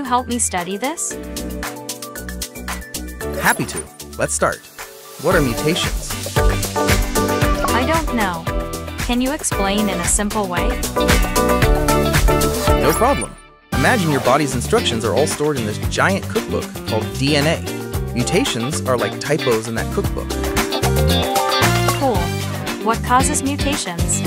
help me study this? Happy to. Let's start. What are mutations? I don't know. Can you explain in a simple way? No problem. Imagine your body's instructions are all stored in this giant cookbook called DNA. Mutations are like typos in that cookbook. Cool. What causes mutations?